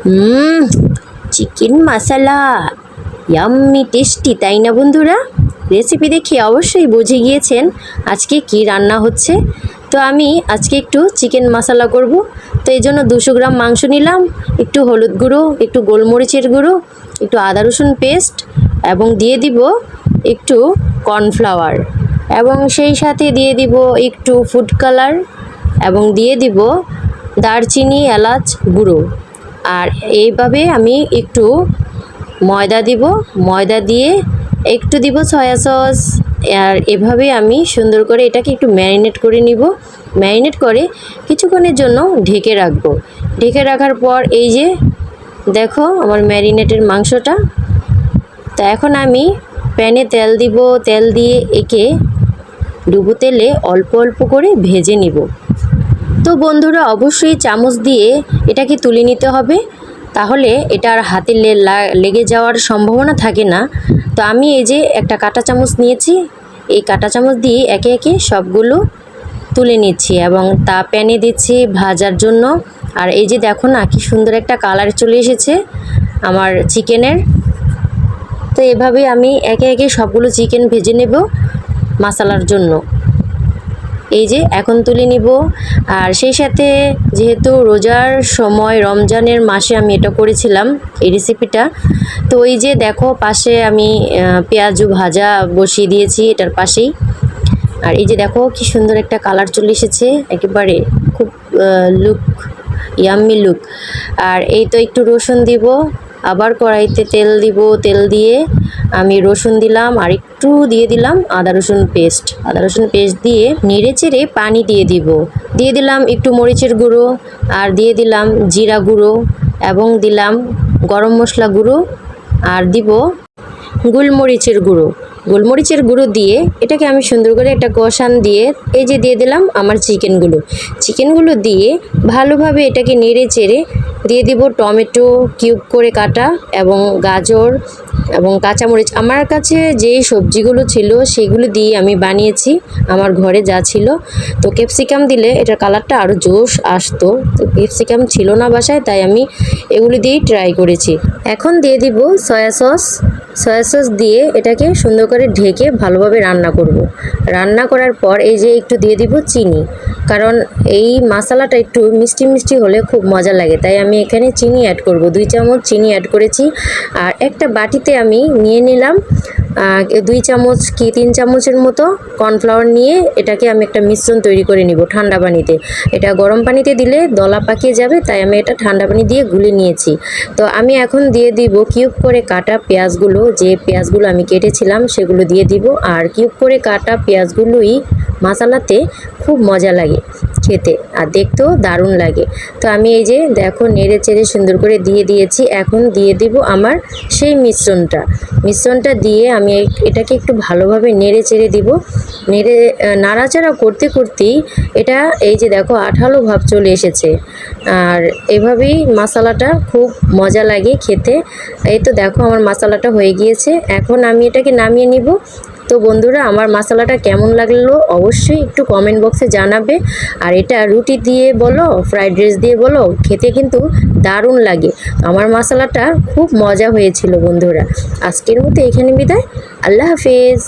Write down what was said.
হুম, chicken মশলা yummy tasty, তাই না বন্ধুরা? রেসিপি দেখে অবশ্যই বুঝে গিয়েছেন আজকে কি রান্না হচ্ছে। তো আমি আজকে একটু চিকেন মশলা করব। তো এই জন্য 200 গ্রাম মাংস নিলাম, একটু হলুদ গুঁড়ো, একটু গোলমরিচের গুঁড়ো, একটু আদা রসুন পেস্ট এবং দিয়ে দিব একটু কর্নফ্লাওয়ার এবং সেই সাথে দিয়ে দিব একটু ফুড কালার এবং দিয়ে দিব দারচিনি এলাচ গুঁড়ো। আর এইভাবে আমি একটু ময়দা দিব, ময়দা দিয়ে একটু দিব সয়া সস। আর এভাবে আমি সুন্দর করে এটাকে একটু ম্যারিনেট করে নিব। ম্যারিনেট করে কিছুক্ষণের জন্য ঢেকে রাখবো। ঢেকে রাখার পর এই যে দেখো আমার ম্যারিনেটের মাংসটা। তা এখন আমি প্যানে তেল দিব, তেল দিয়ে একে ডুবো তেলে অল্প অল্প করে ভেজে নিব। তো বন্ধুরা অবশ্যই চামচ দিয়ে এটাকে তুলে নিতে হবে, তাহলে এটা আর হাতে লেগে যাওয়ার সম্ভাবনা থাকে না। তো আমি এই যে একটা কাঁটা চামচ নিয়েছি, এই কাঁটা চামচ দিয়ে একে একে সবগুলো তুলে নিচ্ছি এবং তা প্যানে দিচ্ছি ভাজার জন্য। আর এই যে দেখো না কি সুন্দর একটা কালার চলে এসেছে আমার চিকেনের। তো এভাবে আমি একে একে সবগুলো চিকেন ভেজে নেব মশলার জন্য। এই যে এখন তুলে নিব। আর সেই সাথে যেহেতু রোজার সময় রমজানের মাসে আমি এটা করেছিলাম এই রেসিপিটা, তো ওই যে দেখো পাশে আমি পেঁয়াজু ভাজা বসিয়ে দিয়েছি এটার পাশেই। আর এই যে দেখো কি সুন্দর একটা কালার চলে এসেছে, একেবারে খুব লুক ইয়াম্মি লুক। আর এই তো একটু রসুন দিব, আবার কড়াইতে তেল দিব, তেল দিয়ে আমি রসুন দিলাম আর একটু দিয়ে দিলাম আদা রসুন পেস্ট। আদা রসুন পেস্ট দিয়ে নেড়ে চেড়ে পানি দিয়ে দিলাম একটু মরিচের গুঁড়ো, আর দিয়ে দিলাম জিরা গুঁড়ো এবং দিলাম গরম মশলা গুঁড়ো, আর দিব গোলমরিচের গুঁড়ো। গোলমরিচের গুঁড়ো দিয়ে এটাকে আমি সুন্দর করে একটা কষান দিয়ে এই যে দিয়ে দিলাম আমার চিকেনগুলো দিয়ে ভালোভাবে এটাকে নেড়ে চেড়ে দিয়ে দিব টমেটো কিউব করে কাটা এবং গাজর এবং কাঁচামরিচ। আমার কাছে যেই সবজিগুলো ছিল সেগুলো দিয়ে আমি বানিয়েছি, আমার ঘরে যা ছিল। তো ক্যাপসিকাম দিলে এটার কালারটা আরও জোশ আসতো, তো ক্যাপসিকাম ছিল না বাসায়, তাই আমি এগুলো দিয়েই ট্রাই করেছি। এখন দিয়ে দিব সয়া সস দিয়ে এটাকে সুন্দর করে ঢেকে ভালোভাবে রান্না করব। রান্না করার পর এই যে একটু দিয়ে দিব চিনি, কারণ এই মশলাটা একটু মিষ্টি মিষ্টি হলে খুব মজা লাগে, তাই আমি এখানে চিনি অ্যাড করব। 2 চামচ চিনি অ্যাড করেছি। আর একটা বাটিতে আমি নিয়ে নিলাম 2 চামচ কি 3 চামচের মতো কর্নফ্লাওয়ার নিয়ে এটাকে আমি একটা মিশ্রণ তৈরি করে নিব ঠান্ডা পানিতে। এটা গরম পানিতে দিলে দলা পাকিয়ে যাবে, তাই আমি এটা ঠান্ডা পানি দিয়ে গুলে নিয়েছি। তো আমি এখন দিয়ে দিব কিউব করে কাটা পেঁয়াজগুলো, যে পেঁয়াজগুলো আমি কেটেছিলাম সেগুলো দিয়ে দিব। আর কিউব করে কাটা পেঁয়াজগুলোই মশলাতে খুব মজা লাগে খেতে আর দেখতেও দারুণ লাগে। তো আমি এই যে দেখো নেড়ে চেড়ে সুন্দর করে দিয়ে দিয়েছি। এখন দিয়ে দিব আমার সেই মিশ্রণটা দিয়ে আমি এটাকে একটু ভালোভাবে নেড়ে চেড়ে দিব। নাড়াচাড়া করতে করতেই এটা এই যে দেখো আঠালো ভাব চলে এসেছে। আর এভাবেই মশলাটা খুব মজা লাগে খেতে। এই তো দেখো আমার মশলাটা হয়ে গিয়েছে, এখন আমি এটাকে নামিয়ে নিব। তো বন্ধুরা আমার মশলাটা কেমন লাগলো অবশ্যই একটু কমেন্ট বক্সে জানাবে। আর এটা রুটি দিয়ে বলো ফ্রাইড রাইস দিয়ে বলো খেতে কিন্তু দারুণ লাগে। আমার মশলাটা খুব মজা হয়েছিল বন্ধুরা। আজকের মতো এখানে বিদায়, আল্লাহ হাফেজ।